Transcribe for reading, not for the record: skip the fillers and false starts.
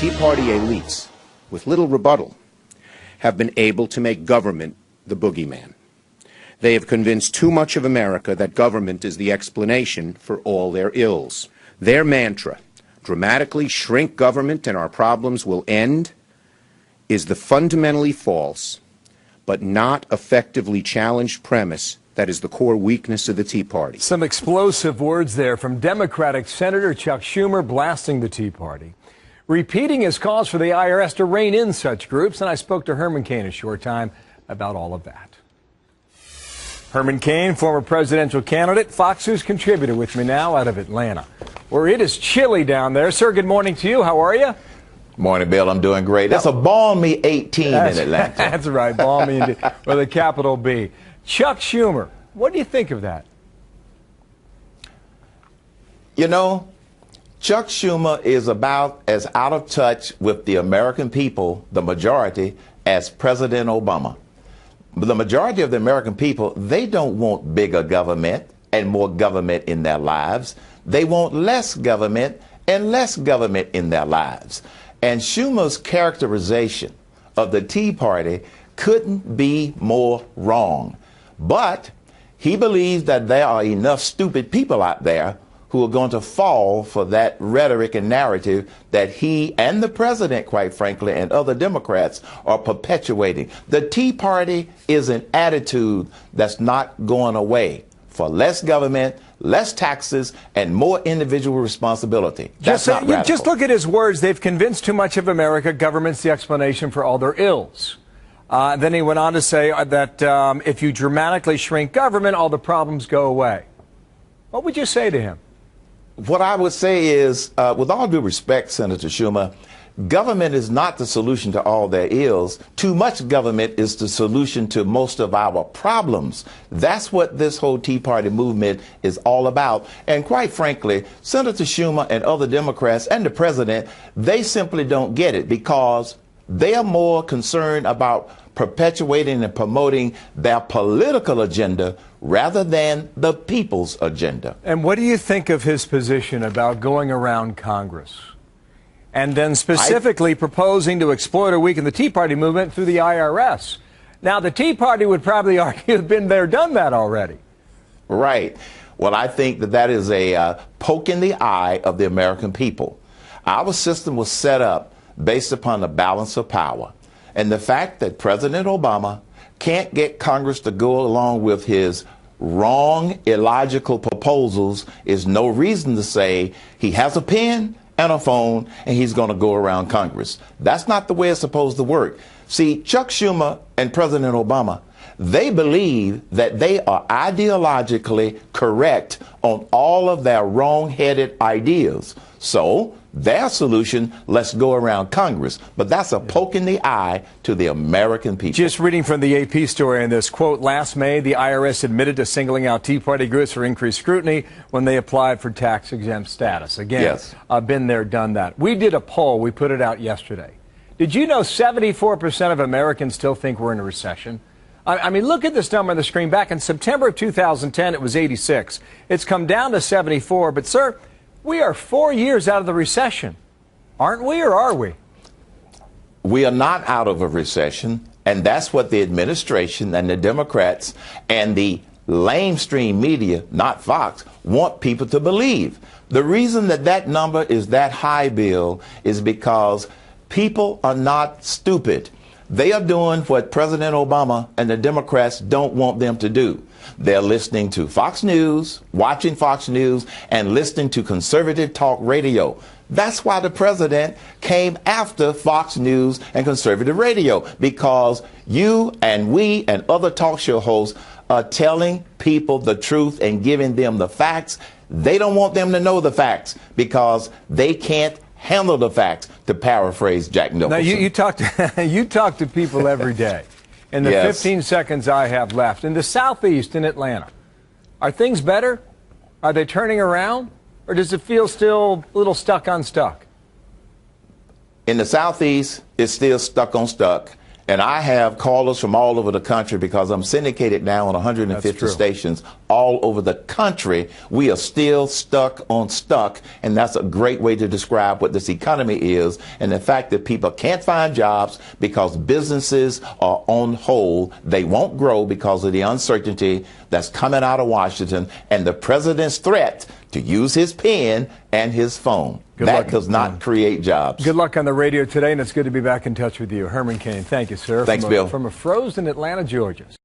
Tea Party elites, with little rebuttal, have been able to make government the boogeyman. They have convinced too much of America that government is the explanation for all their ills. Their mantra, dramatically shrink government and our problems will end, is the fundamentally false but not effectively challenged premise that is the core weakness of the Tea Party. Some explosive words there from Democratic Senator Chuck Schumer blasting the Tea Party, repeating his calls for the IRS to rein in such groups, and I spoke to Herman Cain a short time about all of that. Herman Cain, former presidential candidate, Fox News contributor, with me now out of Atlanta, where it is chilly down there. Sir, good morning to you. How are you? Morning, Bill. I'm doing great. That's a balmy 18 in Atlanta. That's right, balmy indeed, with a capital B. Chuck Schumer, what do you think of that? You know, Chuck Schumer is about as out of touch with the American people, the majority, as President Obama. The majority of the American people, they don't want bigger government and more government in their lives. They want less government and less government in their lives. And Schumer's characterization of the Tea Party couldn't be more wrong. But he believes that there are enough stupid people out there who are going to fall for that rhetoric and narrative that he and the president, quite frankly, and other Democrats are perpetuating. The Tea Party is an attitude that's not going away for less government, less taxes, and more individual responsibility. That's not radical. Just look at his words. They've convinced too much of America government's the explanation for all their ills. Then he went on to say that if you dramatically shrink government, all the problems go away. What would you say to him? What I would say is, with all due respect, Senator Schumer, government is not the solution to all their ills. Too much government is the solution to most of our problems. That's what this whole Tea Party movement is all about. And quite frankly, Senator Schumer and other Democrats and the president, they simply don't get it because they are more concerned about perpetuating and promoting their political agenda rather than the people's agenda. And what do you think of his position about going around Congress and then specifically proposing to exploit or weaken the Tea Party movement through the IRS? Now, the Tea Party would probably argue have been there, done that already. Right. Well, I think that that is a poke in the eye of the American people. Our system was set up based upon the balance of power. And the fact that President Obama can't get Congress to go along with his wrong, illogical proposals is no reason to say he has a pen and a phone and he's going to go around Congress. That's not the way it's supposed to work. See, Chuck Schumer and President Obama, they believe that they are ideologically correct on all of their wrong-headed ideas. So their solution, let's go around Congress. But that's a poke in the eye to the American people. Just reading from the AP story in this, quote, last May, the IRS admitted to singling out Tea Party groups for increased scrutiny when they applied for tax-exempt status. Again, yes. Been there, done that. We did a poll. We put it out yesterday. Did you know 74% of Americans still think we're in a recession? I mean, look at this number on the screen. Back in September of 2010, it was 86. It's come down to 74. But, sir, we are 4 years out of the recession. Aren't we, or are we? We are not out of a recession, and that's what the administration and the Democrats and the lamestream media, not Fox, want people to believe. The reason that that number is that high, Bill, is because people are not stupid. They are doing what President Obama and the Democrats don't want them to do. They're listening to Fox News, watching Fox News, and listening to conservative talk radio. That's why the president came after Fox News and conservative radio, because you and we and other talk show hosts are telling people the truth and giving them the facts. They don't want them to know the facts because they can't handle the facts, to paraphrase Jack Nicholson. Now, you talk to people every day. In the Yes. 15 seconds I have left, in the Southeast, in Atlanta, are things better? Are they turning around? Or does it feel still a little stuck on stuck? In the Southeast, it's still stuck on stuck. And I have callers from all over the country because I'm syndicated now on 150 stations all over the country. We are still stuck on stuck, and that's a great way to describe what this economy is, and the fact that people can't find jobs because businesses are on hold. They won't grow because of the uncertainty that's coming out of Washington and the president's threat to use his pen and his phone. That does not create jobs. Good luck on the radio today, and it's good to be back in touch with you. Herman Cain, thank you, sir. Thanks, Bill. From a frozen Atlanta, Georgia.